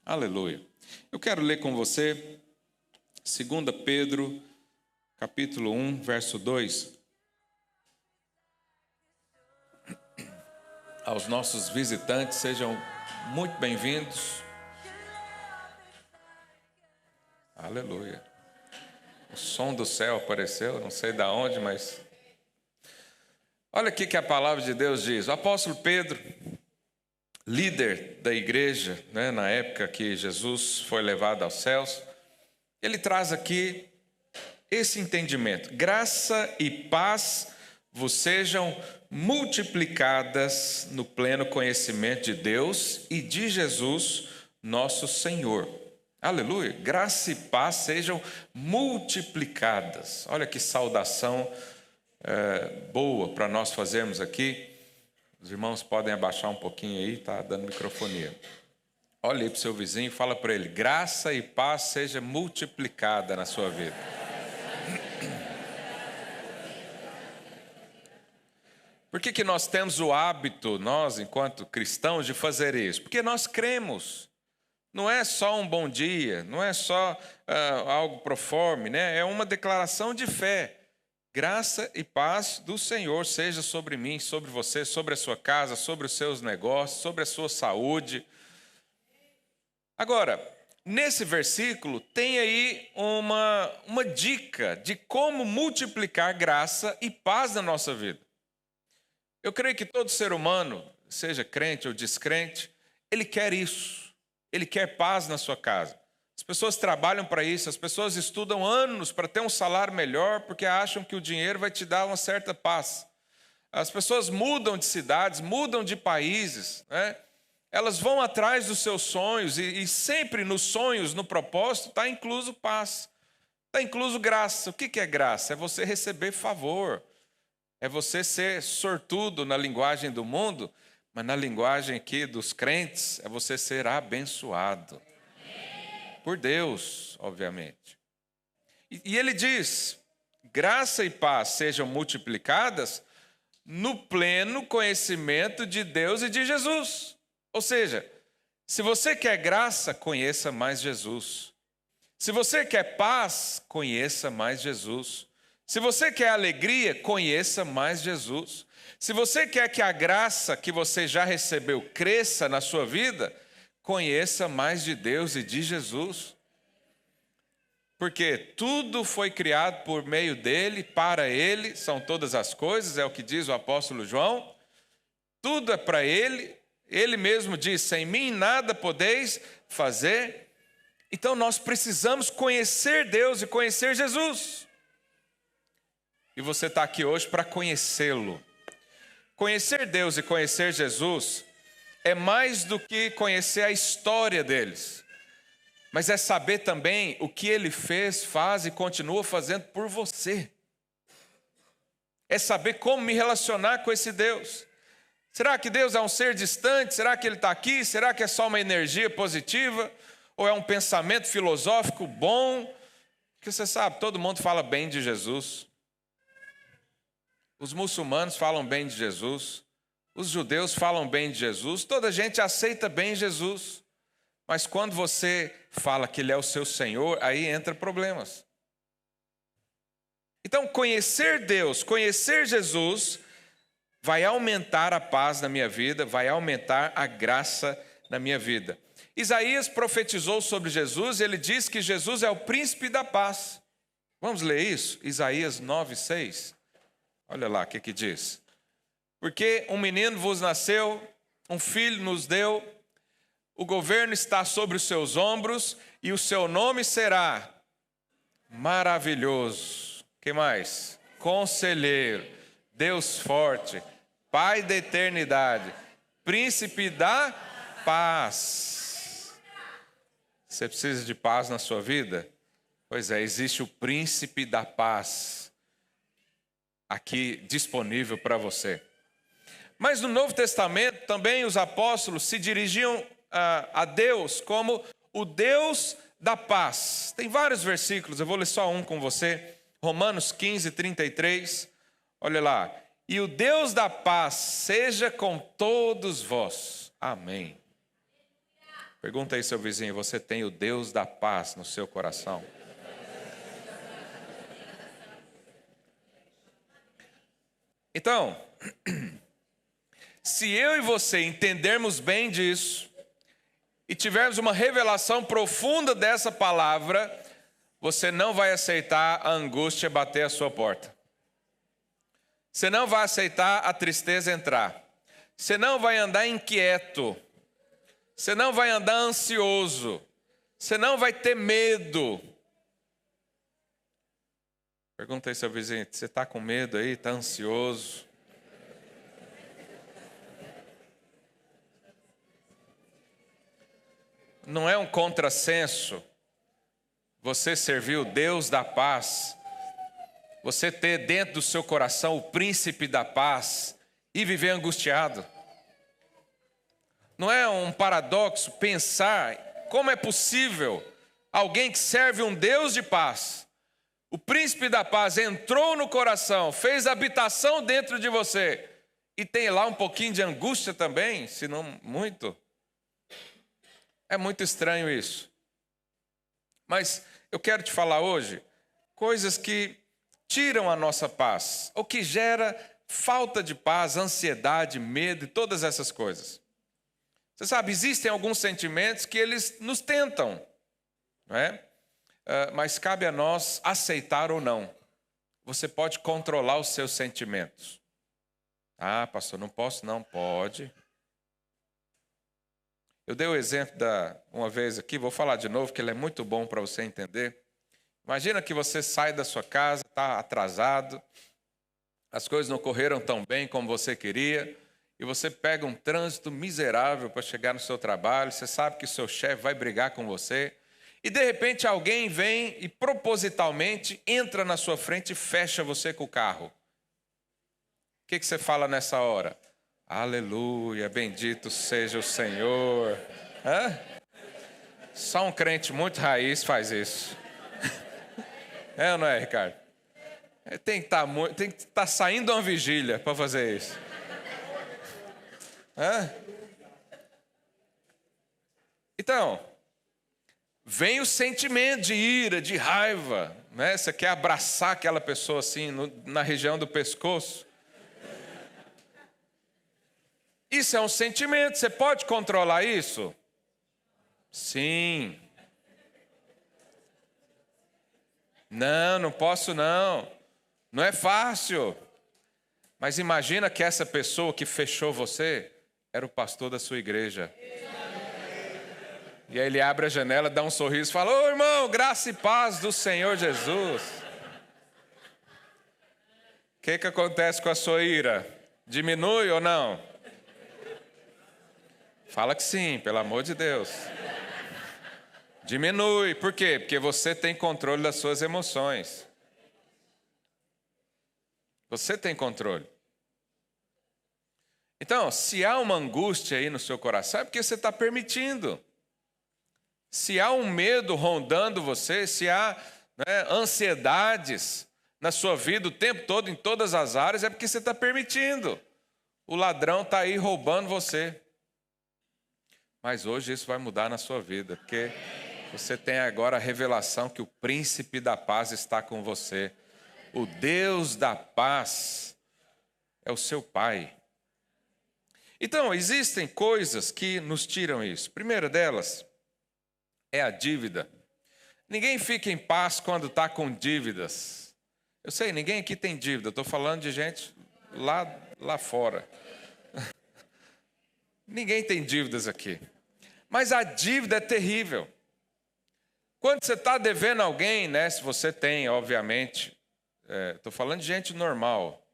Aleluia. Eu quero ler com você 2 Pedro, capítulo 1, verso 2. Aos nossos visitantes, sejam muito bem-vindos. Aleluia. O som do céu apareceu, não sei de onde, mas... Olha aqui que a palavra de Deus diz. O apóstolo Pedro, líder da igreja, na época que Jesus foi levado aos céus, ele traz aqui esse entendimento. Graça e paz vos sejam multiplicadas no pleno conhecimento de Deus e de Jesus, nosso Senhor. Aleluia. Graça e paz sejam multiplicadas. Olha que saudação boa para nós fazermos aqui. Os irmãos podem abaixar um pouquinho aí, está dando microfonia. Olha aí para o seu vizinho e fala para ele: graça e paz seja multiplicada na sua vida. Por que nós temos o hábito, nós enquanto cristãos, de fazer isso? Porque nós cremos. Não é só um bom dia, não é só algo proforme, É uma declaração de fé. Graça e paz do Senhor seja sobre mim, sobre você, sobre a sua casa, sobre os seus negócios, sobre a sua saúde. Agora, nesse versículo tem aí uma dica de como multiplicar graça e paz na nossa vida. Eu creio que todo ser humano, seja crente ou descrente, ele quer isso. Ele quer paz na sua casa. As pessoas trabalham para isso, as pessoas estudam anos para ter um salário melhor porque acham que o dinheiro vai te dar uma certa paz. As pessoas mudam de cidades, mudam de países, Elas vão atrás dos seus sonhos e sempre nos sonhos, no propósito, está incluso paz, está incluso graça. O que é graça? É você receber favor, é você ser sortudo na linguagem do mundo, mas na linguagem aqui dos crentes, é você ser abençoado. Por Deus, obviamente. E ele diz: graça e paz sejam multiplicadas no pleno conhecimento de Deus e de Jesus. Ou seja, se você quer graça, conheça mais Jesus. Se você quer paz, conheça mais Jesus. Se você quer alegria, conheça mais Jesus. Se você quer que a graça que você já recebeu cresça na sua vida, conheça mais de Deus e de Jesus. Porque tudo foi criado por meio dele, para ele, são todas as coisas, é o que diz o apóstolo João. Tudo é para ele. Ele mesmo diz: sem mim nada podeis fazer. Então nós precisamos conhecer Deus e conhecer Jesus. E você está aqui hoje para conhecê-lo. Conhecer Deus e conhecer Jesus é mais do que conhecer a história deles, mas é saber também o que ele fez, faz e continua fazendo por você. É saber como me relacionar com esse Deus. Será que Deus é um ser distante? Será que ele está aqui? Será que é só uma energia positiva? Ou é um pensamento filosófico bom? Porque você sabe, todo mundo fala bem de Jesus. Os muçulmanos falam bem de Jesus. Os judeus falam bem de Jesus. Toda a gente aceita bem Jesus. Mas quando você fala que ele é o seu Senhor, aí entra problemas. Então, conhecer Deus, conhecer Jesus, vai aumentar a paz na minha vida, vai aumentar a graça na minha vida. Isaías profetizou sobre Jesus e ele diz que Jesus é o príncipe da paz. Vamos ler isso? Isaías 9:6. Olha lá o que diz. Porque um menino vos nasceu, um filho nos deu, o governo está sobre os seus ombros e o seu nome será maravilhoso. Que mais? Conselheiro, Deus forte, Pai da eternidade, príncipe da paz. Você precisa de paz na sua vida? Pois é, existe o príncipe da paz aqui disponível para você. Mas no Novo Testamento também os apóstolos se dirigiam a Deus como o Deus da paz. Tem vários versículos, eu vou ler só um com você. Romanos 15:33. Olha lá. E o Deus da paz seja com todos vós. Amém. Pergunta aí, seu vizinho, você tem o Deus da paz no seu coração? Então, se eu e você entendermos bem disso e tivermos uma revelação profunda dessa palavra, você não vai aceitar a angústia bater à sua porta. Você não vai aceitar a tristeza entrar. Você não vai andar inquieto. Você não vai andar ansioso. Você não vai ter medo. Pergunta aí, seu vizinho, você está com medo aí? Está ansioso? Não é um contrassenso você servir o Deus da paz, você ter dentro do seu coração o príncipe da paz e viver angustiado. Não é um paradoxo pensar como é possível alguém que serve um Deus de paz, o príncipe da paz entrou no coração, fez habitação dentro de você e tem lá um pouquinho de angústia também, se não muito. É muito estranho isso. Mas eu quero te falar hoje coisas que tiram a nossa paz, ou que gera falta de paz, ansiedade, medo e todas essas coisas. Você sabe, existem alguns sentimentos que eles nos tentam, não é? Mas cabe a nós aceitar ou não. Você pode controlar os seus sentimentos. Ah, pastor, não posso? Não, pode. Eu dei o exemplo uma vez aqui, vou falar de novo, que ele é muito bom para você entender. Imagina que você sai da sua casa, está atrasado, as coisas não correram tão bem como você queria, e você pega um trânsito miserável para chegar no seu trabalho, você sabe que o seu chefe vai brigar com você, e de repente alguém vem e propositalmente entra na sua frente e fecha você com o carro. O que você fala nessa hora? Aleluia, bendito seja o Senhor. Hã? Só um crente muito raiz faz isso. É ou não é, Ricardo? Tem que estar saindo uma vigília para fazer isso. Hã? Então, vem o sentimento de ira, de raiva, né? Você quer abraçar aquela pessoa assim na região do pescoço. Isso é um sentimento, você pode controlar isso? Sim. Não posso não. Não é fácil. Mas imagina que essa pessoa que fechou você era o pastor da sua igreja. E aí ele abre a janela, dá um sorriso e fala: ô irmão, graça e paz do Senhor Jesus. O que acontece com a sua ira? Diminui ou não? Fala que sim, pelo amor de Deus. Diminui. Por quê? Porque você tem controle das suas emoções. Você tem controle. Então, se há uma angústia aí no seu coração, é porque você está permitindo. Se há um medo rondando você, se há ansiedades na sua vida o tempo todo, em todas as áreas, é porque você está permitindo. O ladrão está aí roubando você. Mas hoje isso vai mudar na sua vida, porque você tem agora a revelação que o príncipe da paz está com você. O Deus da paz é o seu Pai. Então, existem coisas que nos tiram isso. Primeira delas é a dívida. Ninguém fica em paz quando está com dívidas. Eu sei, ninguém aqui tem dívida. Estou falando de gente lá fora. Ninguém tem dívidas aqui. Mas a dívida é terrível. Quando você está devendo alguém, né? Se você tem, obviamente, estou falando de gente normal.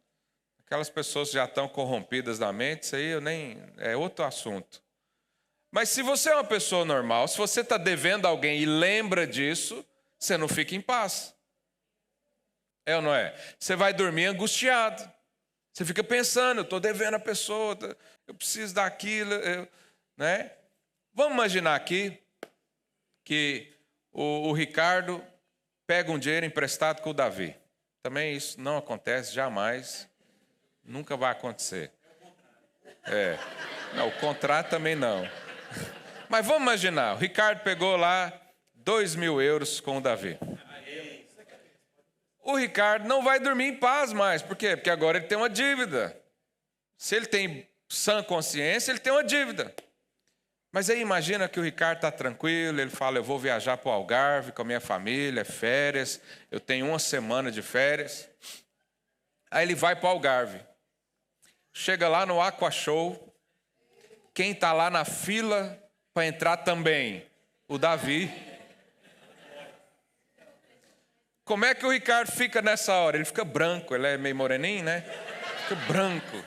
Aquelas pessoas que já estão corrompidas na mente, isso aí é outro assunto. Mas se você é uma pessoa normal, se você está devendo alguém e lembra disso, você não fica em paz. É ou não é? Você vai dormir angustiado. Você fica pensando, eu estou devendo a pessoa, eu preciso daquilo, né? Vamos imaginar aqui que o Ricardo pega um dinheiro emprestado com o Davi. Também isso não acontece jamais, nunca vai acontecer. Não, o contrato também não. Mas vamos imaginar, o Ricardo pegou lá 2.000 euros com o Davi. O Ricardo não vai dormir em paz mais. Por quê? Porque agora ele tem uma dívida. Se ele tem sã consciência, ele tem uma dívida. Mas aí imagina que o Ricardo está tranquilo, ele fala, eu vou viajar para o Algarve com a minha família, férias, eu tenho 1 semana de férias. Aí ele vai para o Algarve. Chega lá no Aqua Show, quem está lá na fila para entrar também? O Davi. Como é que o Ricardo fica nessa hora? Ele fica branco, ele é meio moreninho, né? Fica branco.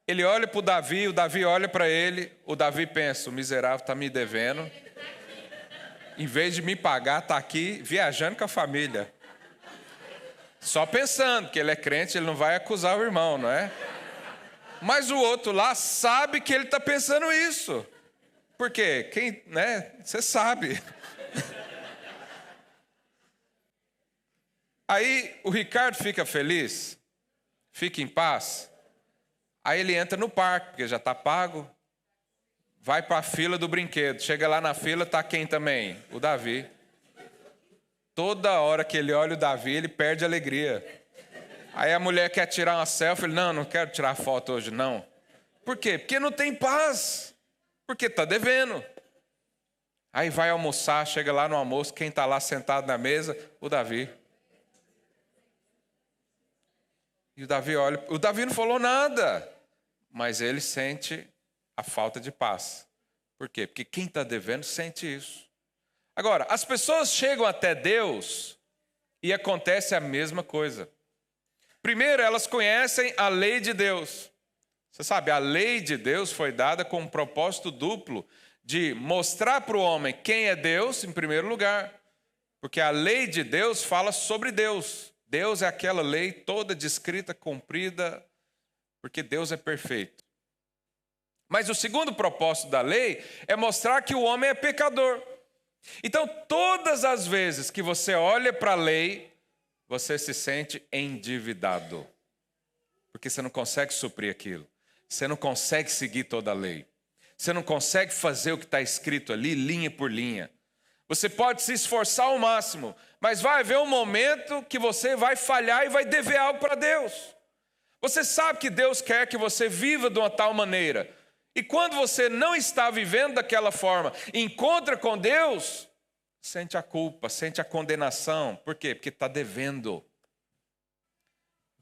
Ele olha para o Davi olha para ele, o Davi pensa, o miserável está me devendo. Em vez de me pagar, está aqui viajando com a família. Só pensando que ele é crente, ele não vai acusar o irmão, não é? Mas o outro lá sabe que ele está pensando isso. Por quê? Quem, né? Você sabe. Aí o Ricardo fica feliz, fica em paz. Aí ele entra no parque, porque já está pago. Vai para a fila do brinquedo. Chega lá na fila, está quem também? O Davi. Toda hora que ele olha o Davi, ele perde a alegria. Aí a mulher quer tirar uma selfie, ele, não quero tirar foto hoje, não. Por quê? Porque não tem paz. Porque está devendo. Aí vai almoçar, chega lá no almoço, quem está lá sentado na mesa? O Davi. E o Davi olha, o Davi não falou nada, mas ele sente a falta de paz. Por quê? Porque quem está devendo sente isso. Agora, as pessoas chegam até Deus e acontece a mesma coisa. Primeiro, elas conhecem a lei de Deus. Você sabe, a lei de Deus foi dada com um propósito duplo de mostrar para o homem quem é Deus, em primeiro lugar. Porque a lei de Deus fala sobre Deus. Deus é aquela lei toda descrita, cumprida, porque Deus é perfeito. Mas o segundo propósito da lei é mostrar que o homem é pecador. Então, todas as vezes que você olha para a lei, você se sente endividado. Porque você não consegue suprir aquilo. Você não consegue seguir toda a lei. Você não consegue fazer o que está escrito ali, linha por linha. Você pode se esforçar ao máximo, mas vai haver um momento que você vai falhar e vai dever algo para Deus. Você sabe que Deus quer que você viva de uma tal maneira. E quando você não está vivendo daquela forma, encontra com Deus, sente a culpa, sente a condenação. Por quê? Porque está devendo.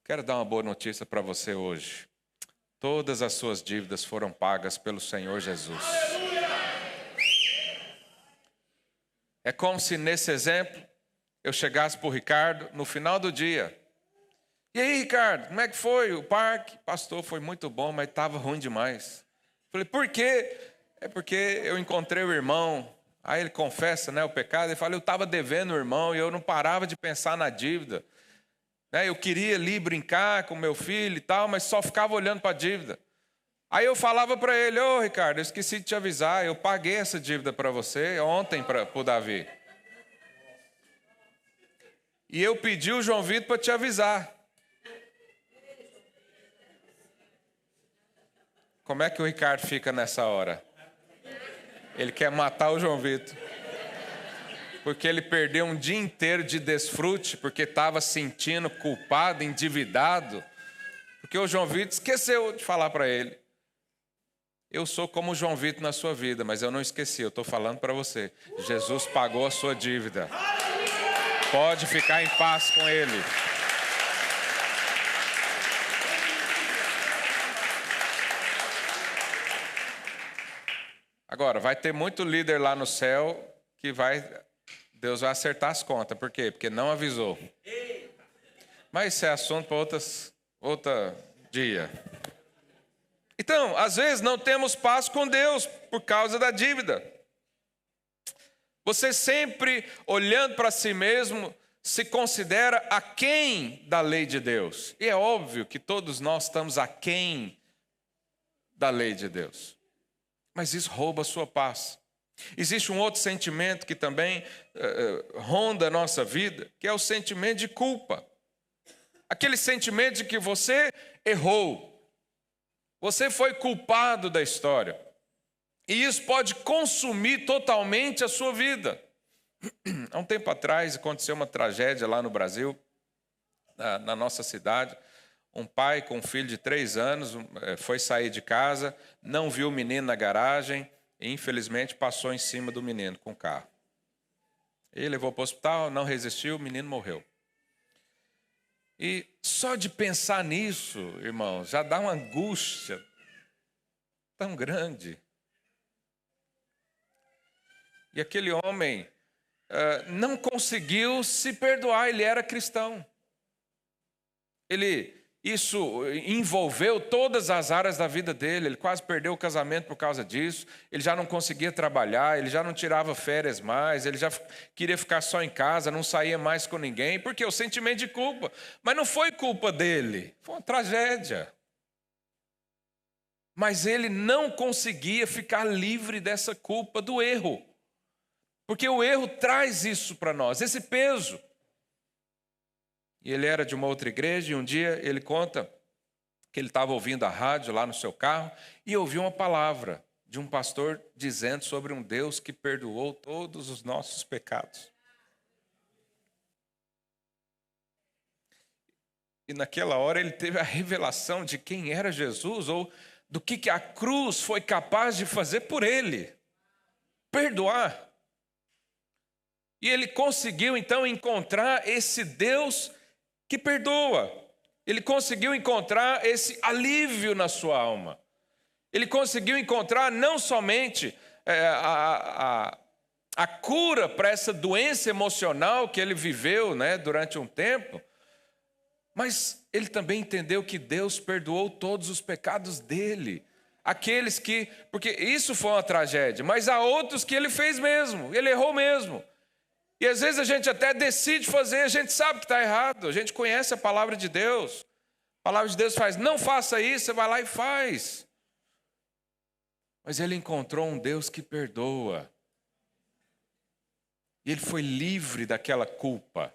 Quero dar uma boa notícia para você hoje. Todas as suas dívidas foram pagas pelo Senhor Jesus. É como se nesse exemplo eu chegasse para o Ricardo no final do dia. E aí, Ricardo, como é que foi o parque? Pastor, foi muito bom, mas estava ruim demais. Falei, por quê? É porque eu encontrei o irmão. Aí ele confessa, né, o pecado. Ele fala, eu estava devendo o irmão e eu não parava de pensar na dívida. Eu queria ali brincar com meu filho e tal, mas só ficava olhando para a dívida. Aí eu falava para ele, ô Ricardo, eu esqueci de te avisar, eu paguei essa dívida para você ontem para o Davi. E eu pedi o João Vitor para te avisar. Como é que o Ricardo fica nessa hora? Ele quer matar o João Vitor. Porque ele perdeu um dia inteiro de desfrute, porque estava sentindo culpado, endividado. Porque o João Vitor esqueceu de falar para ele. Eu sou como o João Vitor na sua vida, mas eu não esqueci, eu estou falando para você. Jesus pagou a sua dívida. Pode ficar em paz com Ele. Agora, vai ter muito líder lá no céu que Deus vai acertar as contas. Por quê? Porque não avisou. Mas isso é assunto para outro dia. Então, às vezes não temos paz com Deus por causa da dívida. Você sempre, olhando para si mesmo, se considera aquém da lei de Deus. E é óbvio que todos nós estamos aquém da lei de Deus. Mas isso rouba a sua paz. Existe um outro sentimento que também ronda a nossa vida, que é o sentimento de culpa. Aquele sentimento de que você errou. Você foi culpado da história. E isso pode consumir totalmente a sua vida. Há um tempo atrás aconteceu uma tragédia lá no Brasil, na nossa cidade. Um pai com um filho de 3 anos foi sair de casa, não viu o menino na garagem e, infelizmente, passou em cima do menino com o carro. Ele levou para o hospital, não resistiu, o menino morreu. E só de pensar nisso, irmãos, já dá uma angústia tão grande. E aquele homem não conseguiu se perdoar, ele era cristão. Isso envolveu todas as áreas da vida dele, ele quase perdeu o casamento por causa disso, ele já não conseguia trabalhar, ele já não tirava férias mais, ele já queria ficar só em casa, não saía mais com ninguém, porque o sentimento de culpa. Mas não foi culpa dele, foi uma tragédia. Mas ele não conseguia ficar livre dessa culpa do erro, porque o erro traz isso para nós, esse peso. E ele era de uma outra igreja, e um dia ele conta que ele estava ouvindo a rádio lá no seu carro e ouviu uma palavra de um pastor dizendo sobre um Deus que perdoou todos os nossos pecados. E naquela hora ele teve a revelação de quem era Jesus, ou do que a cruz foi capaz de fazer por ele. Perdoar. E ele conseguiu então encontrar esse Deus que perdoa. Ele conseguiu encontrar esse alívio na sua alma. Ele conseguiu encontrar não somente a cura para essa doença emocional que ele viveu, né, durante um tempo, mas ele também entendeu que Deus perdoou todos os pecados dele. Aqueles que, porque isso foi uma tragédia, mas há outros que ele fez mesmo, ele errou mesmo. E às vezes a gente até decide fazer, a gente sabe que está errado, a gente conhece a palavra de Deus. A palavra de Deus faz, não faça isso, você vai lá e faz. Mas ele encontrou um Deus que perdoa. E ele foi livre daquela culpa.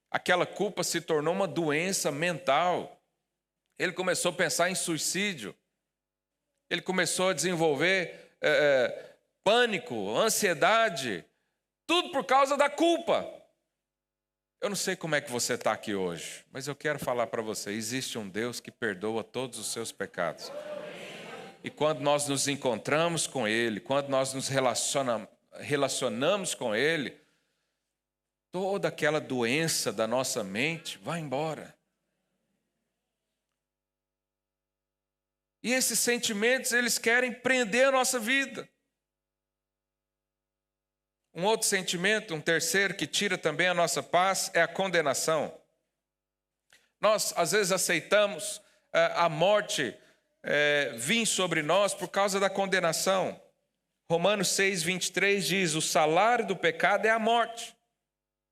Aquela culpa se tornou uma doença mental. Ele começou a pensar em suicídio. Ele começou a desenvolver pânico, ansiedade. Tudo por causa da culpa. Eu não sei como é que você está aqui hoje, mas eu quero falar para você, existe um Deus que perdoa todos os seus pecados. E quando nós nos encontramos com Ele, quando nós nos relacionamos com Ele, toda aquela doença da nossa mente vai embora. E esses sentimentos, eles querem prender a nossa vida. Um outro sentimento, um terceiro, que tira também a nossa paz, é a condenação. Nós, às vezes, aceitamos a morte vir sobre nós por causa da condenação. Romanos 6, 23 diz, o salário do pecado é a morte.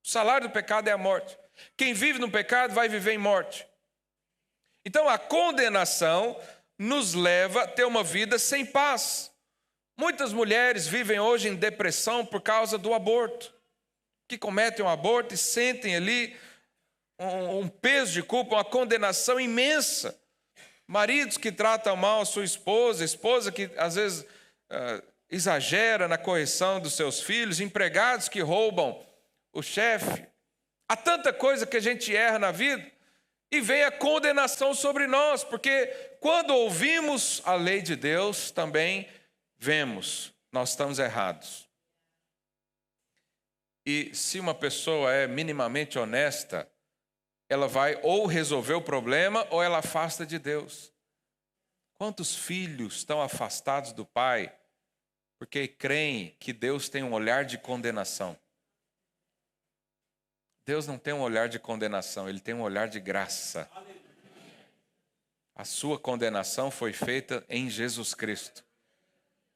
O salário do pecado é a morte. Quem vive no pecado vai viver em morte. Então, a condenação nos leva a ter uma vida sem paz. Muitas mulheres vivem hoje em depressão por causa do aborto, que cometem um aborto e sentem ali um peso de culpa, uma condenação imensa. Maridos que tratam mal a sua esposa que às vezes exagera na correção dos seus filhos, empregados que roubam o chefe. Há tanta coisa que a gente erra na vida e vem a condenação sobre nós, porque quando ouvimos a lei de Deus também vemos, nós estamos errados. E se uma pessoa é minimamente honesta, ela vai ou resolver o problema ou ela afasta de Deus. Quantos filhos estão afastados do Pai porque creem que Deus tem um olhar de condenação? Deus não tem um olhar de condenação, Ele tem um olhar de graça. A sua condenação foi feita em Jesus Cristo.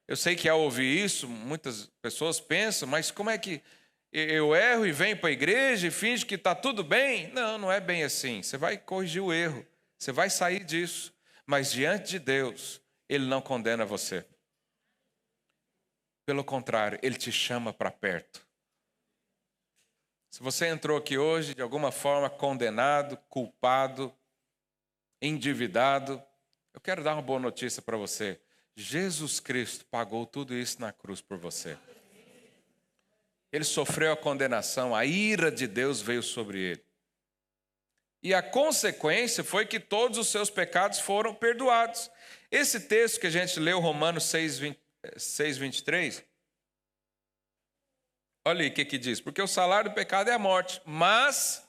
Eu sei que ao ouvir isso, muitas pessoas pensam, mas como é que eu erro e venho para a igreja e finge que está tudo bem? Não, não é bem assim. Você vai corrigir o erro, você vai sair disso. Mas diante de Deus, Ele não condena você. Pelo contrário, Ele te chama para perto. Se você entrou aqui hoje de alguma forma condenado, culpado, endividado, eu quero dar uma boa notícia para você. Jesus Cristo pagou tudo isso na cruz por você. Ele sofreu a condenação, a ira de Deus veio sobre ele. E a consequência foi que todos os seus pecados foram perdoados. Esse texto que a gente leu, Romanos 6:23, olha aí o que diz. Porque o salário do pecado é a morte, mas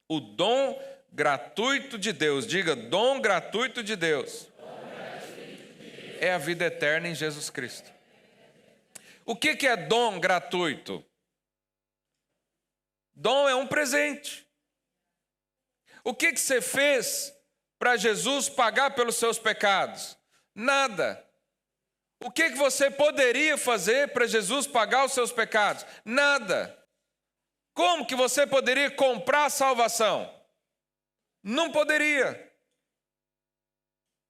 o dom gratuito de Deus, diga, dom gratuito de Deus, é a vida eterna em Jesus Cristo. O que é dom gratuito? Dom é um presente. O que você fez para Jesus pagar pelos seus pecados? Nada. O que você poderia fazer para Jesus pagar os seus pecados? Nada. Como que você poderia comprar a salvação? Não poderia.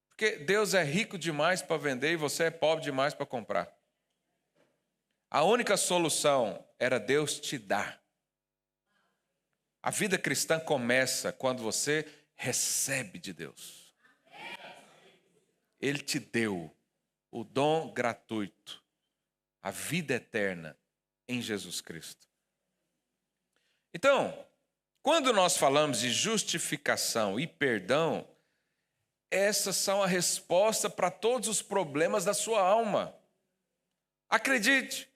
Porque Deus é rico demais para vender e você é pobre demais para comprar. A única solução era Deus te dar. A vida cristã começa quando você recebe de Deus. Ele te deu o dom gratuito, a vida eterna em Jesus Cristo. Então, quando nós falamos de justificação e perdão, essas são a resposta para todos os problemas da sua alma. Acredite,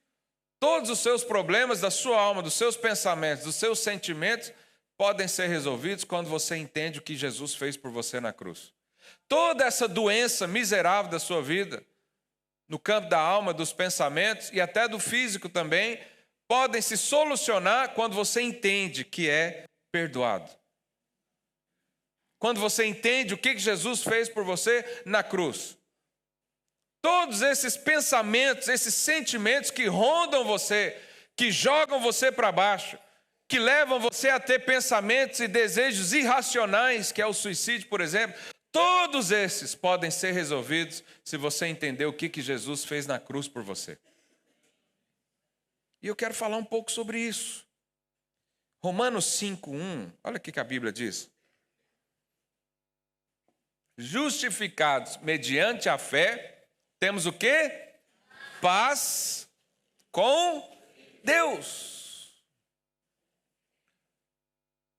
todos os seus problemas da sua alma, dos seus pensamentos, dos seus sentimentos, podem ser resolvidos quando você entende o que Jesus fez por você na cruz. Toda essa doença miserável da sua vida, no campo da alma, dos pensamentos e até do físico também, podem se solucionar quando você entende que é perdoado. Quando você entende o que Jesus fez por você na cruz. Todos esses pensamentos, esses sentimentos que rondam você, que jogam você para baixo, que levam você a ter pensamentos e desejos irracionais, que é o suicídio, por exemplo, todos esses podem ser resolvidos se você entender o que Jesus fez na cruz por você. E eu quero falar um pouco sobre isso. Romanos 5:1, olha o que a Bíblia diz. Justificados mediante a fé, temos o quê? Paz com Deus.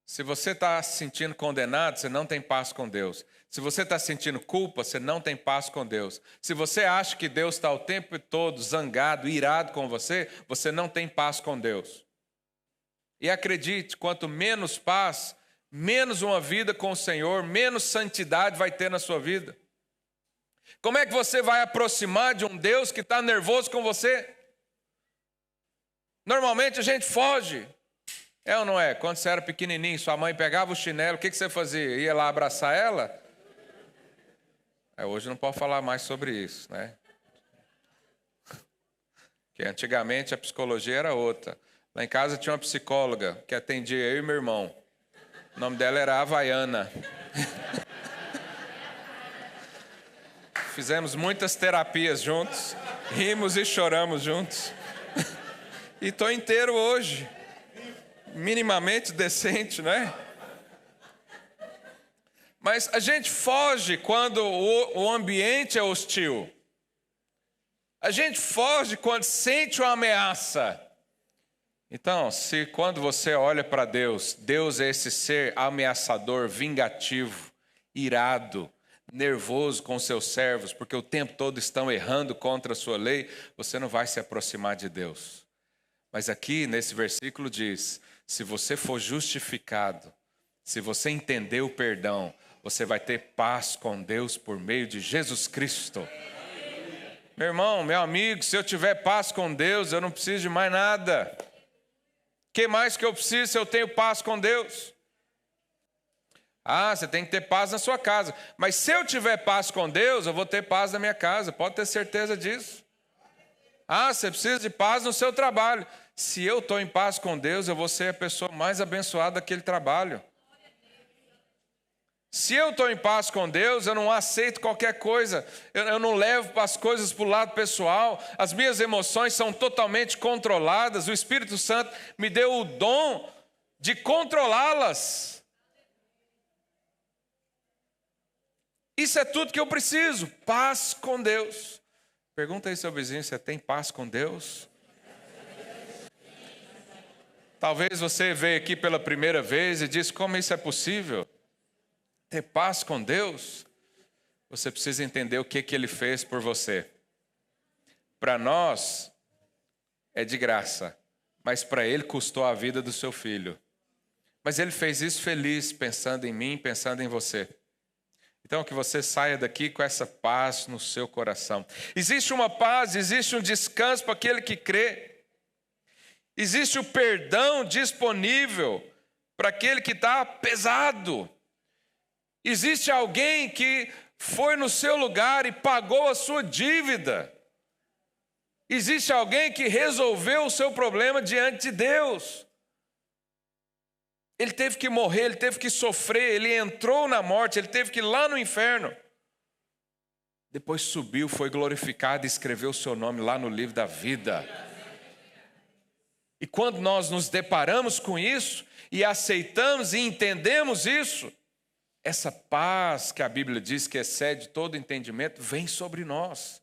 Se você está se sentindo condenado, você não tem paz com Deus. Se você está sentindo culpa, você não tem paz com Deus. Se você acha que Deus está o tempo todo zangado, irado com você, você não tem paz com Deus. E acredite, quanto menos paz, menos uma vida com o Senhor, menos santidade vai ter na sua vida. Como é que você vai aproximar de um Deus que está nervoso com você? Normalmente a gente foge. É ou não é? Quando você era pequenininho, sua mãe pegava o chinelo, o que você fazia? Ia lá abraçar ela? Hoje não pode falar mais sobre isso, né? Porque antigamente a psicologia era outra. Lá em casa tinha uma psicóloga que atendia eu e meu irmão. O nome dela era Havaiana. Fizemos muitas terapias juntos, rimos e choramos juntos. E estou inteiro hoje. Minimamente decente, né? Mas a gente foge quando o ambiente é hostil. A gente foge quando sente uma ameaça. Então, se quando você olha para Deus, Deus é esse ser ameaçador, vingativo, irado, nervoso com seus servos, porque o tempo todo estão errando contra a sua lei, você não vai se aproximar de Deus. Mas aqui nesse versículo diz: se você for justificado, se você entender o perdão, você vai ter paz com Deus por meio de Jesus Cristo. Meu irmão, meu amigo, se eu tiver paz com Deus, eu não preciso de mais nada. O que mais que eu preciso se eu tenho paz com Deus? Você tem que ter paz na sua casa. Mas se eu tiver paz com Deus, eu vou ter paz na minha casa. Pode ter certeza disso. Você precisa de paz no seu trabalho. Se eu estou em paz com Deus, eu vou ser a pessoa mais abençoada daquele trabalho. Se eu estou em paz com Deus, eu não aceito qualquer coisa. Eu não levo as coisas para o lado pessoal. As minhas emoções são totalmente controladas. O Espírito Santo me deu o dom de controlá-las. Isso é tudo que eu preciso, paz com Deus. Pergunta aí seu vizinho, você tem paz com Deus? Talvez você veio aqui pela primeira vez e diz, como isso é possível? Ter paz com Deus? Você precisa entender o que Ele fez por você. Para nós, é de graça, mas para Ele custou a vida do seu filho. Mas Ele fez isso feliz, pensando em mim, pensando em você. Então, que você saia daqui com essa paz no seu coração. Existe uma paz, existe um descanso para aquele que crê. Existe o perdão disponível para aquele que está pesado. Existe alguém que foi no seu lugar e pagou a sua dívida. Existe alguém que resolveu o seu problema diante de Deus. Ele teve que morrer, ele teve que sofrer, ele entrou na morte, ele teve que ir lá no inferno. Depois subiu, foi glorificado e escreveu o seu nome lá no livro da vida. E quando nós nos deparamos com isso, e aceitamos e entendemos isso, essa paz que a Bíblia diz que excede todo entendimento, vem sobre nós.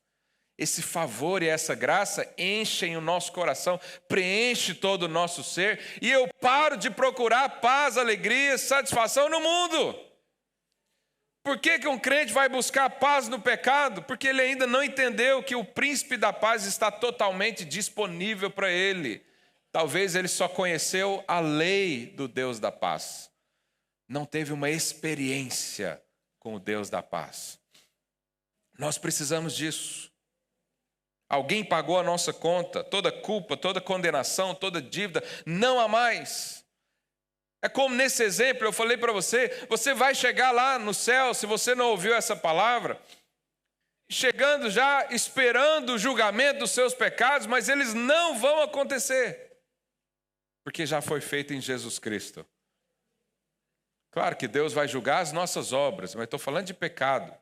Esse favor e essa graça enchem o nosso coração, preenche todo o nosso ser, e eu paro de procurar paz, alegria, satisfação no mundo. Por que um crente vai buscar paz no pecado? Porque ele ainda não entendeu que o príncipe da paz está totalmente disponível para ele. Talvez ele só conheceu a lei do Deus da paz. Não teve uma experiência com o Deus da paz. Nós precisamos disso. Alguém pagou a nossa conta, toda culpa, toda condenação, toda dívida, não há mais. É como nesse exemplo eu falei para você, você vai chegar lá no céu, se você não ouviu essa palavra, chegando já, esperando o julgamento dos seus pecados, mas eles não vão acontecer, porque já foi feito em Jesus Cristo. Claro que Deus vai julgar as nossas obras, mas estou falando de pecado,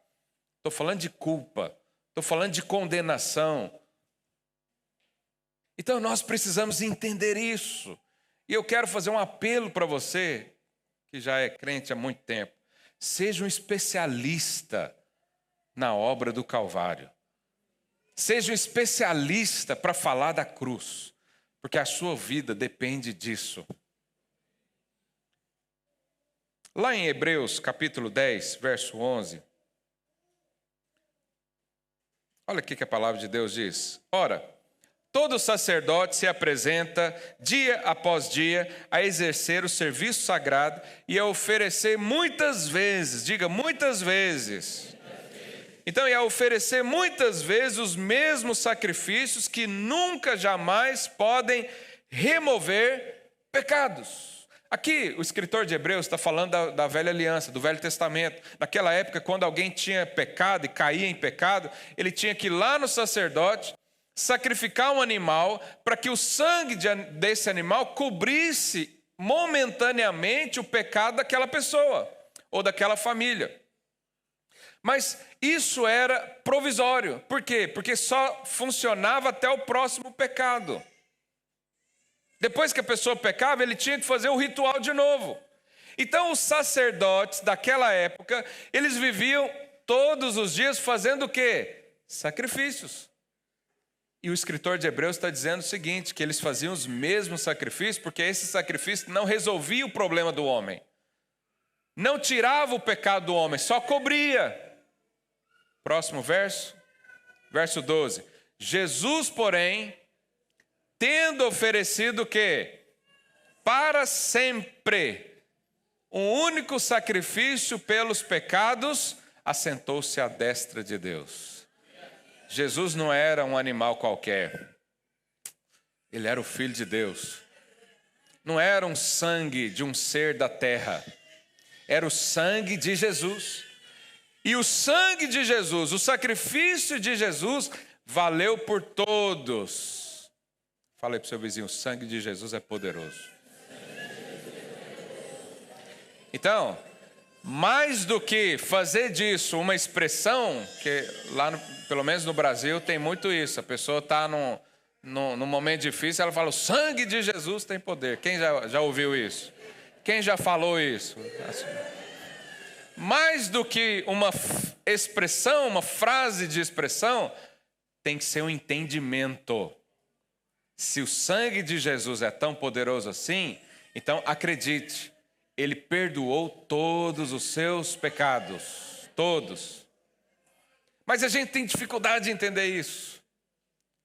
estou falando de culpa, estou falando de condenação. Então nós precisamos entender isso. E eu quero fazer um apelo para você, que já é crente há muito tempo. Seja um especialista na obra do Calvário. Seja um especialista para falar da cruz, porque a sua vida depende disso. Lá em Hebreus capítulo 10, verso 11. Olha o que a palavra de Deus diz. Ora, todo sacerdote se apresenta dia após dia a exercer o serviço sagrado e a oferecer muitas vezes, diga muitas vezes. Então, é a oferecer muitas vezes os mesmos sacrifícios que nunca, jamais podem remover pecados. Aqui, o escritor de Hebreus está falando da velha aliança, do Velho Testamento. Naquela época, quando alguém tinha pecado e caía em pecado, ele tinha que ir lá no sacerdote, sacrificar um animal para que o sangue desse animal cobrisse momentaneamente o pecado daquela pessoa ou daquela família. Mas isso era provisório. Por quê? Porque só funcionava até o próximo pecado. Depois que a pessoa pecava, ele tinha que fazer o ritual de novo. Então os sacerdotes daquela época, eles viviam todos os dias fazendo o quê? Sacrifícios. E o escritor de Hebreus está dizendo o seguinte, que eles faziam os mesmos sacrifícios, porque esse sacrifício não resolvia o problema do homem. Não tirava o pecado do homem, só cobria. Próximo verso, verso 12. Jesus, porém, tendo oferecido o quê? Para sempre, um único sacrifício pelos pecados, assentou-se à destra de Deus. Jesus não era um animal qualquer. Ele era o Filho de Deus. Não era um sangue de um ser da terra. Era o sangue de Jesus. E o sangue de Jesus, o sacrifício de Jesus, valeu por todos. Fala para o seu vizinho, o sangue de Jesus é poderoso. Então, mais do que fazer disso uma expressão, que lá, pelo menos no Brasil, tem muito isso. A pessoa está num momento difícil, ela fala, o sangue de Jesus tem poder. Quem já ouviu isso? Quem já falou isso? Mais do que expressão, uma frase de expressão, tem que ser um entendimento. Se o sangue de Jesus é tão poderoso assim, então acredite, ele perdoou todos os seus pecados, todos. Mas a gente tem dificuldade de entender isso.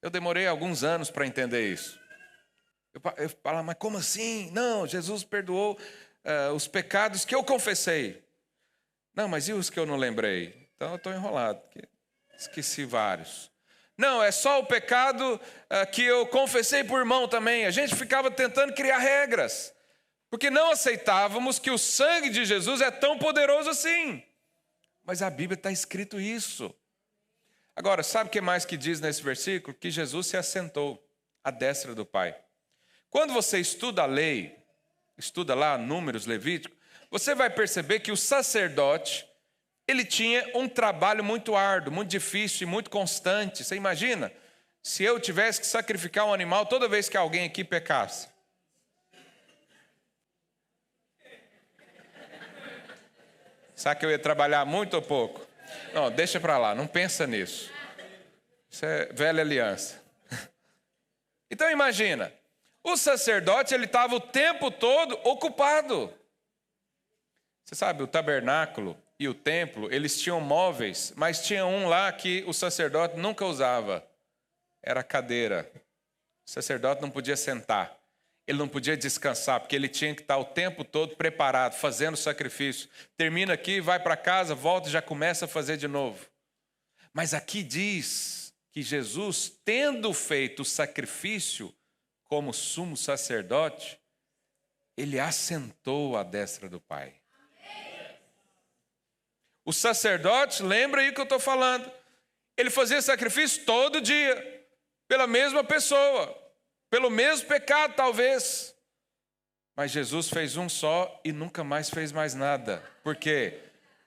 Eu demorei alguns anos para entender isso. Eu falo, mas como assim? Não, Jesus perdoou os pecados que eu confessei. Não, mas e os que eu não lembrei? Então eu estou enrolado, esqueci vários. Não, é só o pecado que eu confessei por irmão também. A gente ficava tentando criar regras, porque não aceitávamos que o sangue de Jesus é tão poderoso assim. Mas a Bíblia está escrito isso. Agora, sabe o que mais que diz nesse versículo? Que Jesus se assentou à destra do Pai. Quando você estuda a lei, estuda lá Números, Levítico, você vai perceber que o sacerdote, ele tinha um trabalho muito árduo, muito difícil e muito constante. Você imagina? Se eu tivesse que sacrificar um animal toda vez que alguém aqui pecasse. Sabe que eu ia trabalhar muito ou pouco? Não, deixa para lá, não pensa nisso. Isso é velha aliança. Então imagina, o sacerdote ele estava o tempo todo ocupado. Você sabe, o tabernáculo e o templo, eles tinham móveis, mas tinha um lá que o sacerdote nunca usava. Era a cadeira. O sacerdote não podia sentar. Ele não podia descansar, porque ele tinha que estar o tempo todo preparado, fazendo sacrifício. Termina aqui, vai para casa, volta e já começa a fazer de novo. Mas aqui diz que Jesus, tendo feito o sacrifício como sumo sacerdote, ele assentou à destra do Pai. O sacerdote, lembra aí que eu estou falando, ele fazia sacrifício todo dia, pela mesma pessoa, pelo mesmo pecado talvez. Mas Jesus fez um só e nunca mais fez mais nada. Por quê?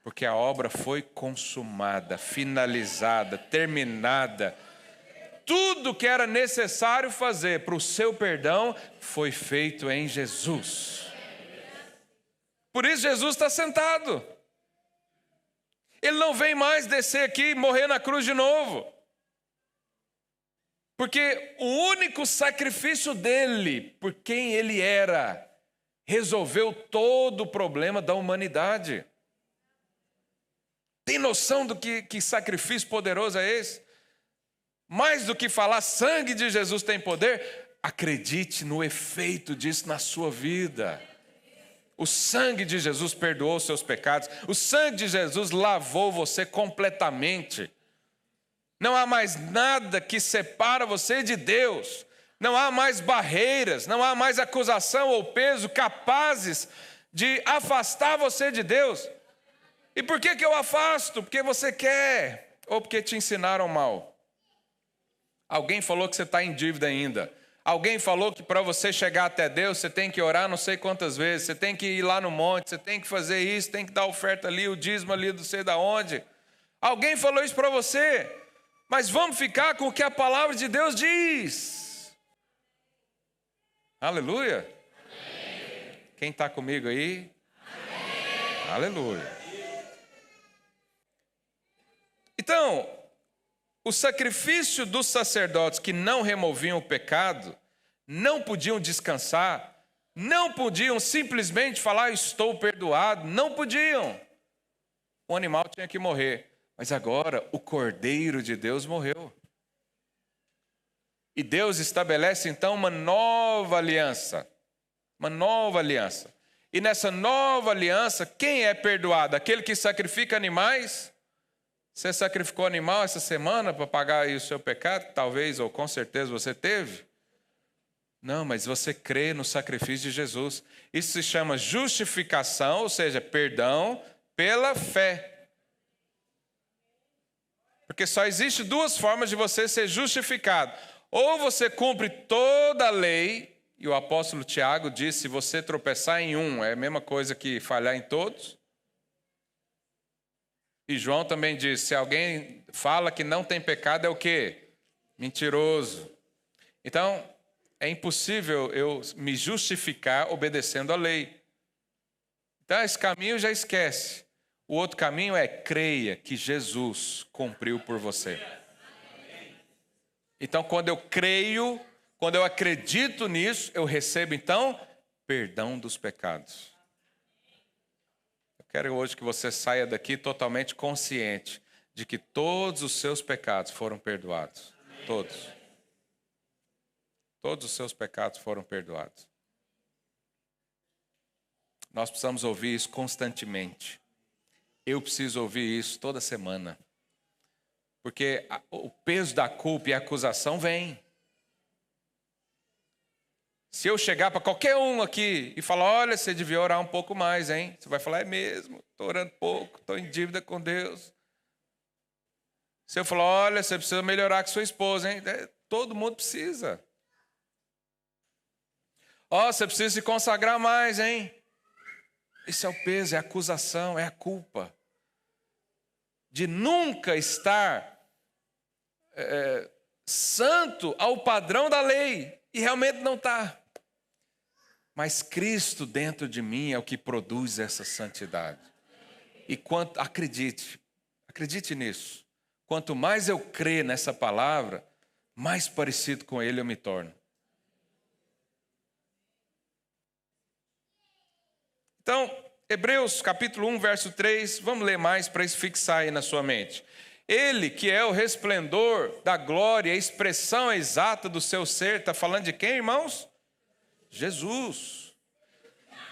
Porque a obra foi consumada, finalizada, terminada. Tudo que era necessário fazer para o seu perdão foi feito em Jesus. Por isso Jesus está sentado. Ele não vem mais descer aqui e morrer na cruz de novo. Porque o único sacrifício dele, por quem ele era, resolveu todo o problema da humanidade. Tem noção do que sacrifício poderoso é esse? Mais do que falar sangue de Jesus tem poder, acredite no efeito disso na sua vida. O sangue de Jesus perdoou os seus pecados. O sangue de Jesus lavou você completamente. Não há mais nada que separa você de Deus. Não há mais barreiras, não há mais acusação ou peso capazes de afastar você de Deus. E por que eu afasto? Porque você quer ou porque te ensinaram mal? Alguém falou que você está em dívida ainda. Alguém falou que para você chegar até Deus, você tem que orar não sei quantas vezes, você tem que ir lá no monte, você tem que fazer isso, tem que dar oferta ali, o dízimo ali, não sei de onde. Alguém falou isso para você, mas vamos ficar com o que a palavra de Deus diz. Aleluia. Amém. Quem está comigo aí? Amém. Aleluia. Então, o sacrifício dos sacerdotes que não removiam o pecado, não podiam descansar, não podiam simplesmente falar, estou perdoado, não podiam. O animal tinha que morrer, mas agora o Cordeiro de Deus morreu. E Deus estabelece então uma nova aliança, E nessa nova aliança, quem é perdoado? Aquele que sacrifica animais? Você sacrificou animal essa semana para pagar aí o seu pecado? Talvez ou com certeza você teve. Não, mas você crê no sacrifício de Jesus. Isso se chama justificação, ou seja, perdão pela fé. Porque só existe duas formas de você ser justificado. Ou você cumpre toda a lei, e o apóstolo Tiago diz, se você tropeçar em um, é a mesma coisa que falhar em todos. E João também diz, se alguém fala que não tem pecado, é o quê? Mentiroso. Então, é impossível eu me justificar obedecendo a lei. Então, esse caminho já esquece. O outro caminho é creia que Jesus cumpriu por você. Então, quando eu creio, quando eu acredito nisso, eu recebo, então, perdão dos pecados. Eu quero hoje que você saia daqui totalmente consciente de que todos os seus pecados foram perdoados. Todos. Todos os seus pecados foram perdoados. Nós precisamos ouvir isso constantemente. Eu preciso ouvir isso toda semana. Porque o peso da culpa e a acusação vem. Se eu chegar para qualquer um aqui e falar, olha, você devia orar um pouco mais, hein? Você vai falar, é mesmo, estou orando pouco, estou em dívida com Deus. Se eu falar, olha, você precisa melhorar com sua esposa, hein? Todo mundo precisa. Ó, você precisa se consagrar mais, hein? Esse é o peso, é a acusação, é a culpa. De nunca estar santo ao padrão da lei. E realmente não está. Mas Cristo dentro de mim é o que produz essa santidade. E acredite nisso. Quanto mais eu crer nessa palavra, mais parecido com Ele eu me torno. Então, Hebreus capítulo 1, verso 3, vamos ler mais para isso fixar aí na sua mente. Ele que é o resplendor da glória, a expressão exata do seu ser, está falando de quem, irmãos? Jesus.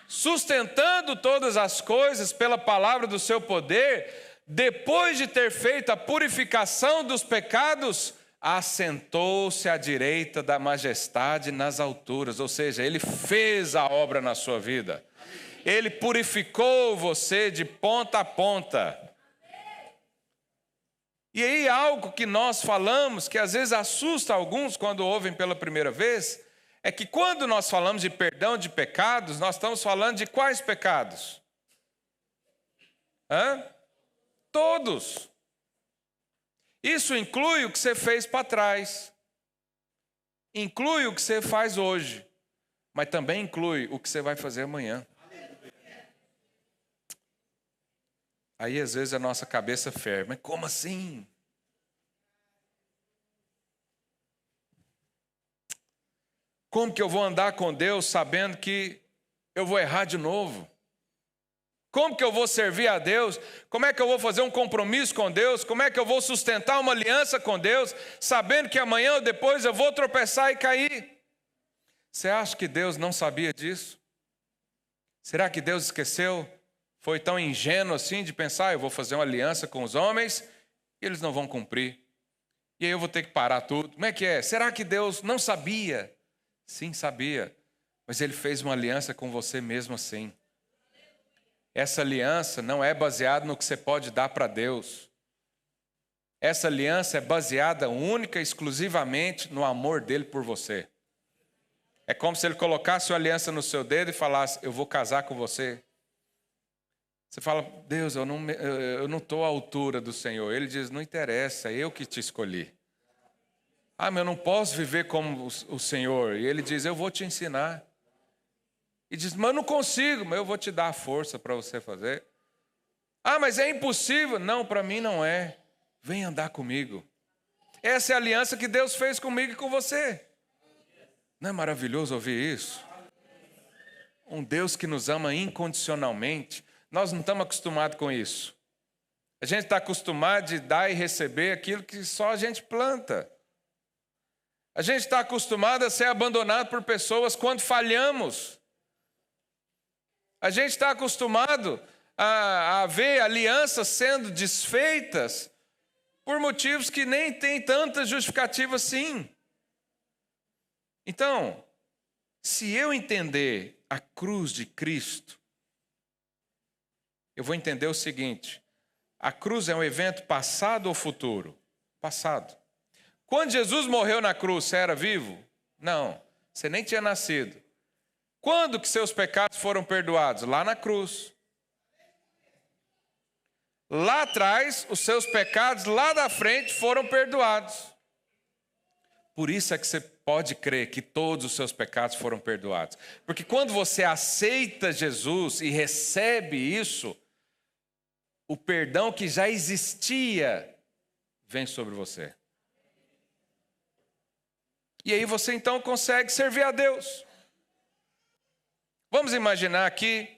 Sustentando todas as coisas pela palavra do seu poder, depois de ter feito a purificação dos pecados, assentou-se à direita da majestade nas alturas. Ou seja, Ele fez a obra na sua vida. Ele purificou você de ponta a ponta. E aí algo que nós falamos, que às vezes assusta alguns quando ouvem pela primeira vez, é que quando nós falamos de perdão de pecados, nós estamos falando de quais pecados? Todos. Isso inclui o que você fez para trás. Inclui o que você faz hoje. Mas também inclui o que você vai fazer amanhã. Aí às vezes a nossa cabeça ferve. Mas como assim? Como que eu vou andar com Deus sabendo que eu vou errar de novo? Como que eu vou servir a Deus? Como é que eu vou fazer um compromisso com Deus? Como é que eu vou sustentar uma aliança com Deus, sabendo que amanhã ou depois eu vou tropeçar e cair? Você acha que Deus não sabia disso? Será que Deus esqueceu? Foi tão ingênuo assim de pensar, eu vou fazer uma aliança com os homens e eles não vão cumprir. E aí eu vou ter que parar tudo. Como é que é? Será que Deus não sabia? Sim, sabia. Mas Ele fez uma aliança com você mesmo assim. Essa aliança não é baseada no que você pode dar para Deus. Essa aliança é baseada única e exclusivamente no amor dele por você. É como se ele colocasse uma aliança no seu dedo e falasse, eu vou casar com você. Você fala, Deus, eu não estou à altura do Senhor. Ele diz, não interessa, é eu que te escolhi. Ah, mas eu não posso viver como o Senhor. E ele diz, eu vou te ensinar. E diz, mas eu não consigo, mas eu vou te dar a força para você fazer. Ah, mas é impossível. Não, para mim não é. Vem andar comigo. Essa é a aliança que Deus fez comigo e com você. Não é maravilhoso ouvir isso? Um Deus que nos ama incondicionalmente. Nós não estamos acostumados com isso. A gente está acostumado de dar e receber aquilo que só a gente planta. A gente está acostumado a ser abandonado por pessoas quando falhamos. A gente está acostumado a ver alianças sendo desfeitas por motivos que nem tem tanta justificativa assim. Então, se eu entender a cruz de Cristo, eu vou entender o seguinte: a cruz é um evento passado ou futuro? Passado. Quando Jesus morreu na cruz, você era vivo? Não, você nem tinha nascido. Quando que seus pecados foram perdoados? Lá na cruz. Lá atrás, os seus pecados lá da frente foram perdoados. Por isso é que você pode crer que todos os seus pecados foram perdoados. Porque quando você aceita Jesus e recebe isso, O perdão que já existia vem sobre você. E aí você então consegue servir a Deus. Vamos imaginar aqui,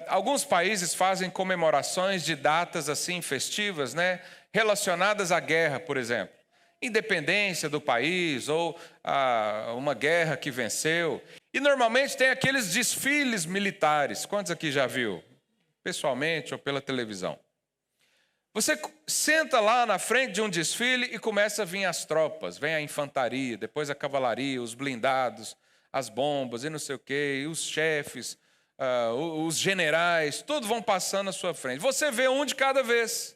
alguns países fazem comemorações de datas assim festivas, né, relacionadas à guerra, por exemplo. Independência do país ou uma guerra que venceu. E normalmente tem aqueles desfiles militares. Quantos aqui já viu? Pessoalmente ou pela televisão. Você senta lá na frente de um desfile e começa a vir as tropas. Vem a infantaria, depois a cavalaria, os blindados, as bombas e não sei o quê, e os chefes, os generais, todos vão passando à sua frente. Você vê um de cada vez.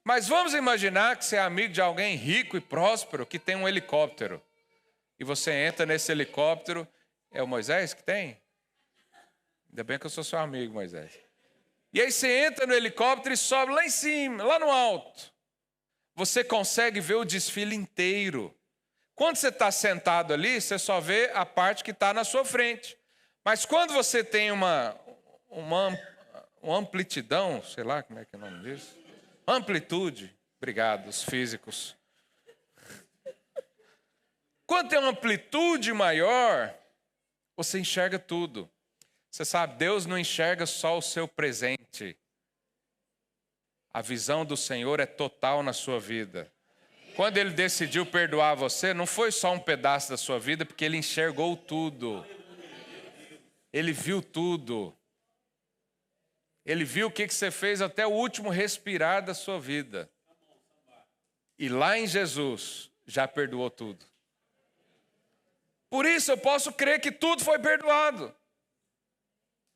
Mas vamos imaginar que você é amigo de alguém rico e próspero que tem um helicóptero. E você entra nesse helicóptero. É o Moisés que tem? Ainda bem que eu sou seu amigo, Moisés. E aí você entra no helicóptero e sobe lá em cima, lá no alto. Você consegue ver o desfile inteiro. Quando você está sentado ali, você só vê a parte que está na sua frente. Mas quando você tem uma amplitudão, sei lá como é que é o nome disso. Amplitude. Obrigado, os físicos. Quando tem uma amplitude maior, você enxerga tudo. Você sabe, Deus não enxerga só o seu presente. A visão do Senhor é total na sua vida. Quando Ele decidiu perdoar você, não foi só um pedaço da sua vida, porque Ele enxergou tudo. Ele viu tudo. Ele viu o que você fez até o último respirar da sua vida. E lá em Jesus, já perdoou tudo. Por isso eu posso crer que tudo foi perdoado.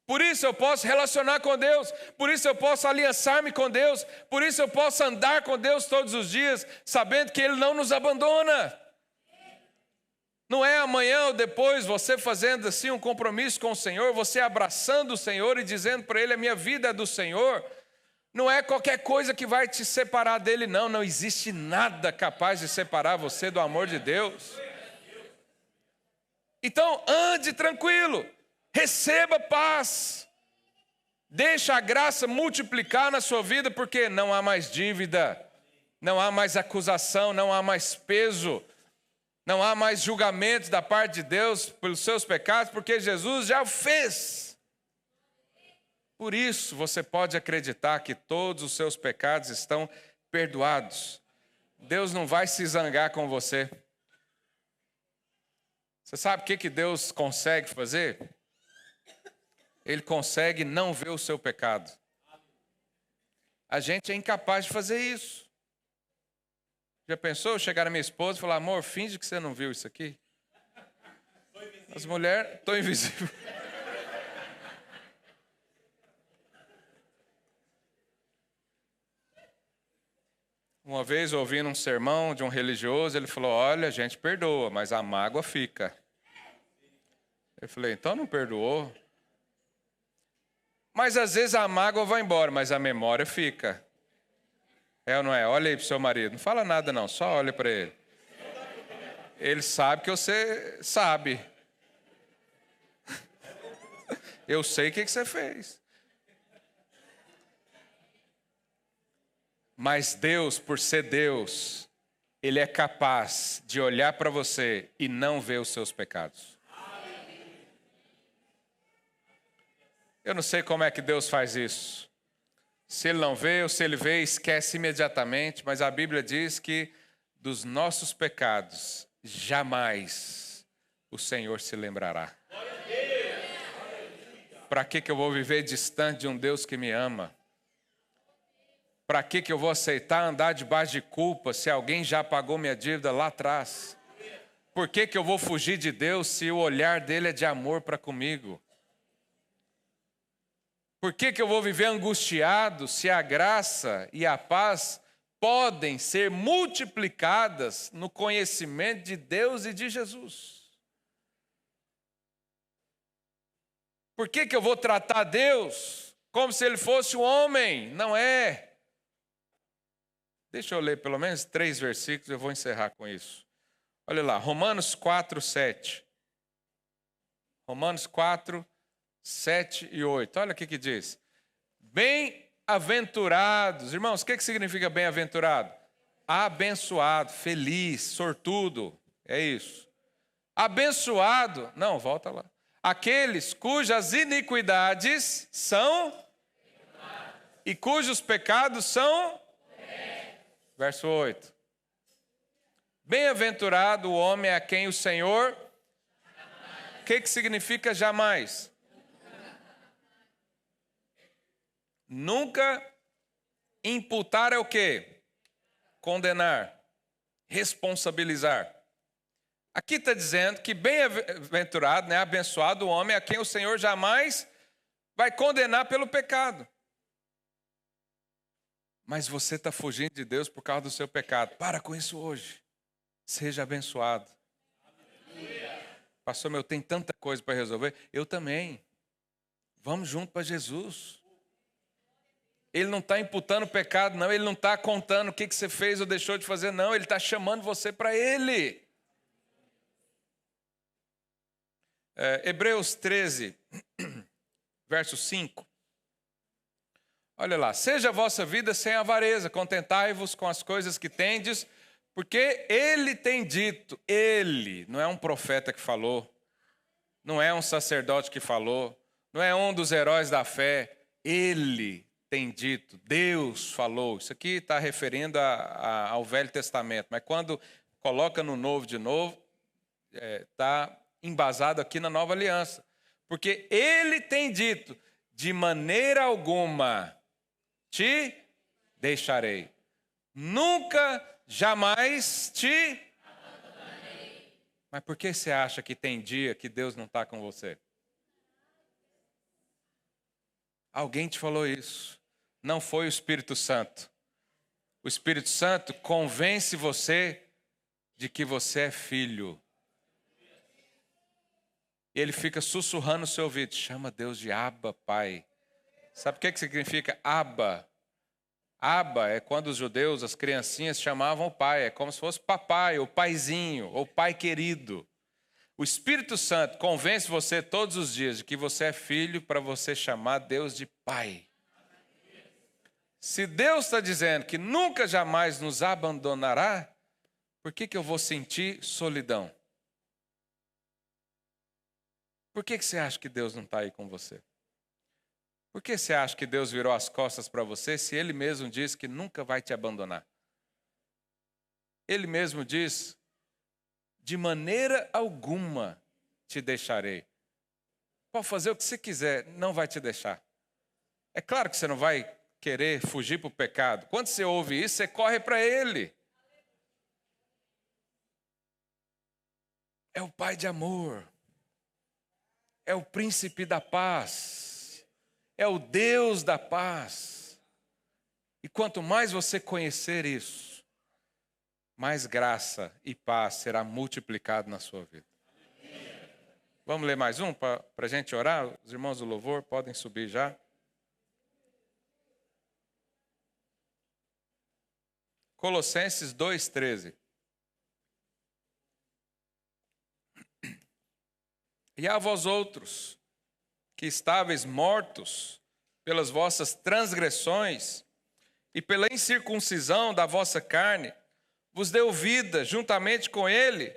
Por isso eu posso relacionar com Deus. Por isso eu posso aliançar-me com Deus. Por isso eu posso andar com Deus todos os dias, sabendo que Ele não nos abandona. Não é amanhã ou depois você fazendo assim um compromisso com o Senhor, você abraçando o Senhor e dizendo para Ele, a minha vida é do Senhor. Não é qualquer coisa que vai te separar dEle, não. Não existe nada capaz de separar você do amor de Deus. Então, ande tranquilo. Receba paz. Deixa a graça multiplicar na sua vida, porque não há mais dívida, não há mais acusação, não há mais peso, não há mais julgamento da parte de Deus pelos seus pecados, porque Jesus já o fez. Por isso, você pode acreditar que todos os seus pecados estão perdoados. Deus não vai se zangar com você. Você sabe o que Deus consegue fazer? Ele consegue não ver o seu pecado. A gente é incapaz de fazer isso. Já pensou? Chegar a minha esposa e falar, amor, finge que você não viu isso aqui. As mulheres, estou invisível. Uma vez ouvindo um sermão de um religioso, ele falou, olha, a gente perdoa, mas a mágoa fica. Eu falei, então não perdoou? Mas às vezes a mágoa vai embora, mas a memória fica. É ou não é? Olha aí para o seu marido. Não fala nada não, só olha para ele. Ele sabe que você sabe. Eu sei o que você fez. Mas Deus, por ser Deus, Ele é capaz de olhar para você e não ver os seus pecados. Eu não sei como é que Deus faz isso. Se Ele não vê ou se Ele vê, esquece imediatamente. Mas a Bíblia diz que dos nossos pecados, jamais o Senhor se lembrará. Para que eu vou viver distante de um Deus que me ama? Para que eu vou aceitar andar debaixo de culpa se alguém já pagou minha dívida lá atrás? Por que eu vou fugir de Deus se o olhar dele é de amor para comigo? Por que eu vou viver angustiado se a graça e a paz podem ser multiplicadas no conhecimento de Deus e de Jesus? Por que eu vou tratar Deus como se Ele fosse um homem? Não é. Deixa eu ler pelo menos 3 versículos, eu vou encerrar com isso. Olha lá, Romanos 4, 7. Romanos 4, 7 e 8. Olha o que diz. Bem Bem-aventurados. Irmãos, o que significa bem-aventurado? Abençoado, feliz, sortudo. É isso. Abençoado. Não, volta lá. Aqueles cujas iniquidades são e cujos pecados são. Verso 8. Bem-aventurado o homem a quem o Senhor. O que significa jamais? Nunca imputar é o quê? Condenar, responsabilizar. Aqui está dizendo que bem-aventurado, né, abençoado o homem a quem o Senhor jamais vai condenar pelo pecado. Mas você está fugindo de Deus por causa do seu pecado. Para com isso hoje. Seja abençoado. Pastor, meu, tem tanta coisa para resolver. Eu também. Vamos junto para Jesus. Ele não está imputando pecado, não. Ele não está contando o que você fez ou deixou de fazer, não. Ele está chamando você para Ele. Hebreus 13, verso 5. Olha lá. Seja a vossa vida sem avareza, contentai-vos com as coisas que tendes, porque Ele tem dito, Ele, não é um profeta que falou, não é um sacerdote que falou, não é um dos heróis da fé, Ele tem dito, Deus falou. Isso aqui está referindo ao Velho Testamento, mas quando coloca no Novo de novo, está embasado aqui na Nova Aliança. Porque Ele tem dito, de maneira alguma te deixarei. Nunca, jamais te abandonarei. Mas por que você acha que tem dia que Deus não está com você? Alguém te falou isso. Não foi o Espírito Santo. O Espírito Santo convence você de que você é filho. E ele fica sussurrando no seu ouvido. Chama Deus de Abba, Pai. Sabe o que significa Abba? Abba é quando os judeus, as criancinhas, chamavam o pai. É como se fosse papai, ou paizinho, ou pai querido. O Espírito Santo convence você todos os dias de que você é filho para você chamar Deus de Pai. Se Deus está dizendo que nunca jamais nos abandonará, por que eu vou sentir solidão? Por que você acha que Deus não está aí com você? Por que você acha que Deus virou as costas para você se Ele mesmo diz que nunca vai te abandonar? Ele mesmo diz, de maneira alguma te deixarei. Pode fazer o que você quiser, não vai te deixar. É claro que você não vai querer fugir para o pecado. Quando você ouve isso, você corre para Ele. É o Pai de amor. É o príncipe da paz. É o Deus da paz. E quanto mais você conhecer isso, mais graça e paz será multiplicado na sua vida. Vamos ler mais um para a gente orar? Os irmãos do louvor podem subir já. Colossenses 2,13. E a vós outros, que estáveis mortos pelas vossas transgressões e pela incircuncisão da vossa carne, vos deu vida juntamente com Ele.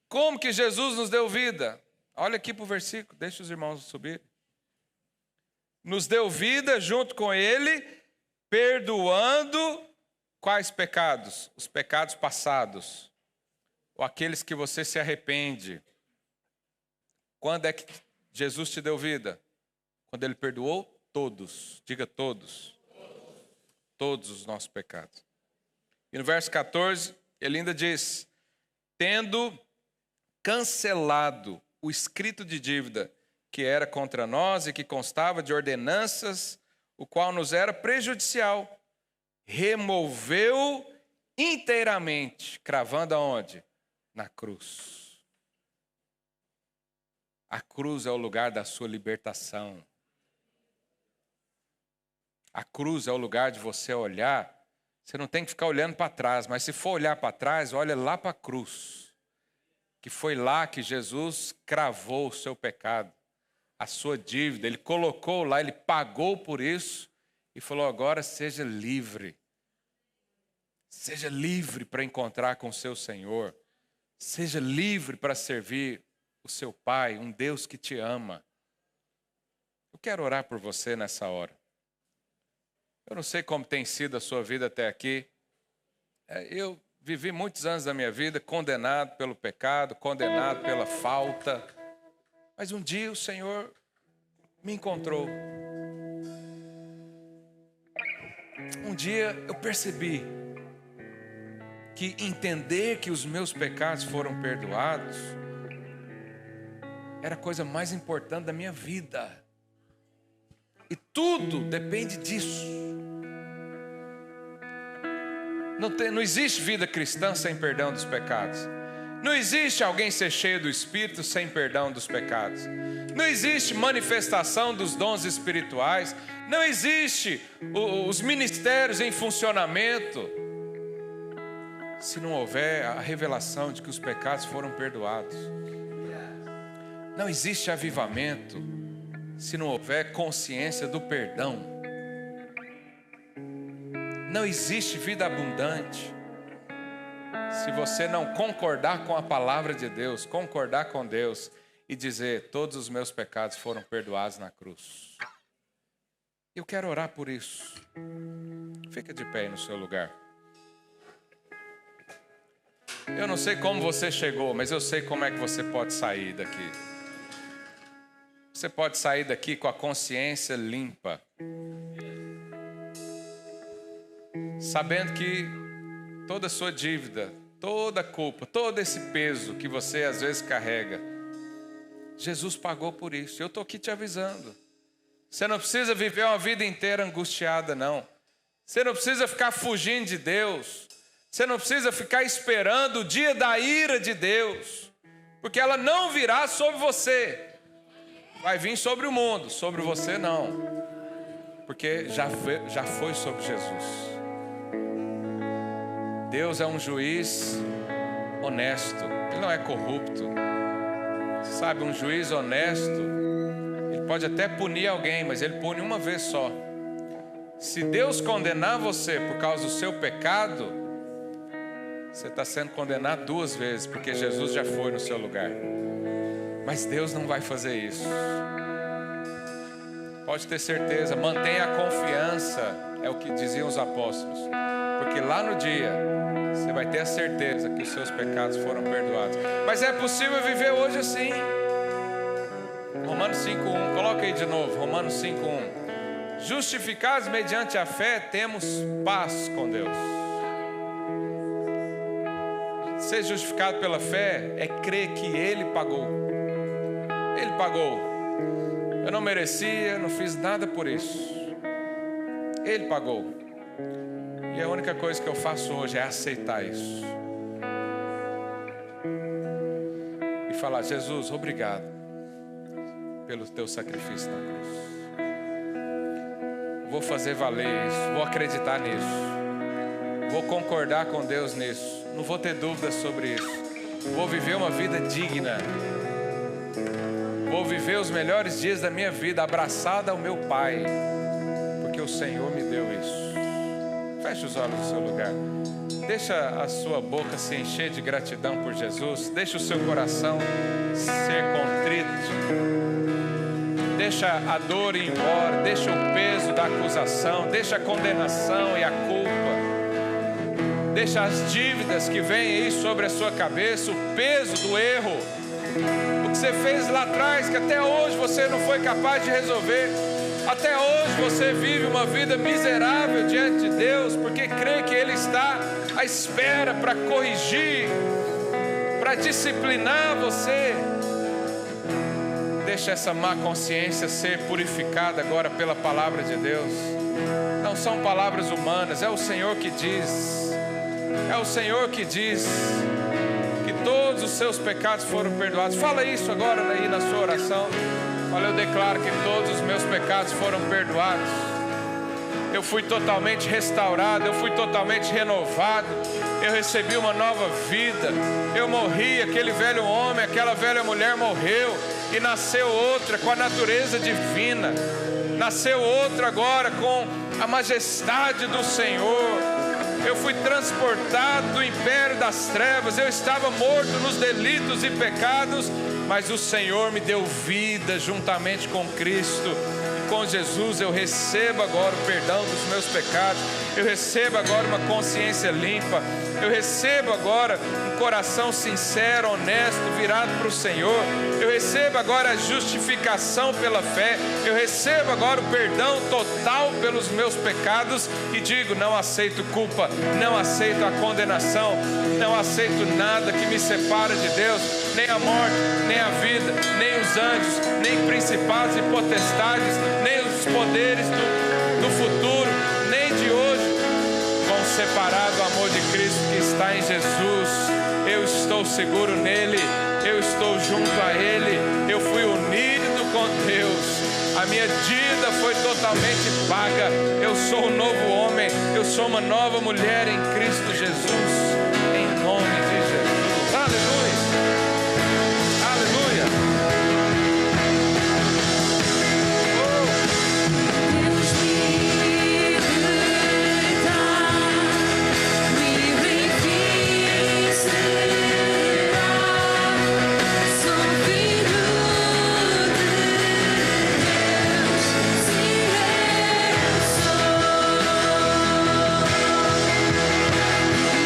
Como que Jesus nos deu vida? Olha aqui para o versículo, deixa os irmãos subir. Nos deu vida junto com Ele, perdoando quais pecados? Os pecados passados, ou aqueles que você se arrepende. Quando é que Jesus te deu vida? Quando Ele perdoou todos, diga todos. Todos os nossos pecados. E no verso 14, ele ainda diz, tendo cancelado o escrito de dívida que era contra nós e que constava de ordenanças, o qual nos era prejudicial, removeu inteiramente, cravando aonde? Na cruz. A cruz é o lugar da sua libertação. A cruz é o lugar de você olhar. Você não tem que ficar olhando para trás, mas se for olhar para trás, olha lá para a cruz. Que foi lá que Jesus cravou o seu pecado, a sua dívida. Ele colocou lá, Ele pagou por isso e falou: agora seja livre. Seja livre para encontrar com o seu Senhor. Seja livre para servir o seu Pai, um Deus que te ama. Eu quero orar por você nessa hora. Eu não sei como tem sido a sua vida até aqui. Eu vivi muitos anos da minha vida condenado pelo pecado, condenado pela falta. Mas um dia o Senhor me encontrou. Um dia eu percebi que entender que os meus pecados foram perdoados era a coisa mais importante da minha vida. E tudo depende disso. Não existe vida cristã sem perdão dos pecados. Não existe alguém ser cheio do Espírito sem perdão dos pecados. Não existe manifestação dos dons espirituais. Não existe os ministérios em funcionamento se não houver a revelação de que os pecados foram perdoados. Não existe avivamento se não houver consciência do perdão. Não existe vida abundante se você não concordar com a palavra de Deus, concordar com Deus e dizer: todos os meus pecados foram perdoados na cruz. Eu quero orar por isso. Fica de pé aí no seu lugar. Eu não sei como você chegou, mas eu sei como é que você pode sair daqui. Você pode sair daqui com a consciência limpa, sabendo que toda a sua dívida, toda a culpa, todo esse peso que você às vezes carrega, Jesus pagou por isso. Eu estou aqui te avisando. Você não precisa viver uma vida inteira angustiada, não. Você não precisa ficar fugindo de Deus. Você não precisa ficar esperando o dia da ira de Deus, porque ela não virá sobre você. Vai vir sobre o mundo, sobre você não, porque já foi sobre Jesus. Deus é um juiz honesto, Ele não é corrupto. Sabe, um juiz honesto, ele pode até punir alguém, mas ele pune uma vez só. Se Deus condenar você por causa do seu pecado, você está sendo condenado 2 vezes, porque Jesus já foi no seu lugar. Mas Deus não vai fazer isso. Pode ter certeza, mantenha a confiança, é o que diziam os apóstolos. Porque lá no dia, você vai ter a certeza que os seus pecados foram perdoados. Mas é possível viver hoje assim. Romanos 5:1, coloca aí de novo, Romanos 5:1. Justificados mediante a fé, temos paz com Deus. Ser justificado pela fé é crer que Ele pagou. Ele pagou. Eu não merecia, não fiz nada por isso. Ele pagou. E a única coisa que eu faço hoje é aceitar isso. E falar: Jesus, obrigado pelo teu sacrifício na cruz. Vou fazer valer isso, vou acreditar nisso. Vou concordar com Deus nisso. Não vou ter dúvidas sobre isso. Vou viver uma vida digna. Vou viver os melhores dias da minha vida abraçada ao meu Pai, porque o Senhor me deu isso. Feche os olhos no seu lugar. Deixa a sua boca se encher de gratidão por Jesus. Deixa o seu coração ser contrito. Deixa a dor ir embora. Deixa o peso da acusação. Deixa a condenação e a culpa. Deixa as dívidas que vêm aí sobre a sua cabeça, o peso do erro. O que você fez lá atrás, que até hoje você não foi capaz de resolver. Até hoje você vive uma vida miserável diante de Deus, porque crê que Ele está à espera para corrigir, para disciplinar você. Deixa essa má consciência ser purificada agora pela palavra de Deus. Não são palavras humanas, é o Senhor que diz. É o Senhor que diz que todos os seus pecados foram perdoados. Fala isso agora aí na sua oração. Olha, eu declaro que todos os meus pecados foram perdoados. Eu fui totalmente restaurado, eu fui totalmente renovado. Eu recebi uma nova vida. Eu morri, aquele velho homem, aquela velha mulher morreu. E nasceu outra com a natureza divina. Nasceu outra agora com a majestade do Senhor. Eu fui transportado do império das trevas, eu estava morto nos delitos e pecados, mas o Senhor me deu vida juntamente com Cristo. E com Jesus eu recebo agora o perdão dos meus pecados, eu recebo agora uma consciência limpa, eu recebo agora um coração sincero, honesto, virado para o Senhor. Eu recebo agora a justificação pela fé. Eu recebo agora o perdão total pelos meus pecados e digo: não aceito culpa, não aceito a condenação, não aceito nada que me separa de Deus, nem a morte, nem a vida, nem os anjos, nem principados e potestades, nem os poderes do futuro, nem de hoje vão separar do amor de Cristo que está em Jesus. Eu estou seguro nele, eu estou junto a ele, eu fui unido com Deus, a minha dívida foi totalmente paga, eu sou um novo homem, eu sou uma nova mulher em Cristo Jesus.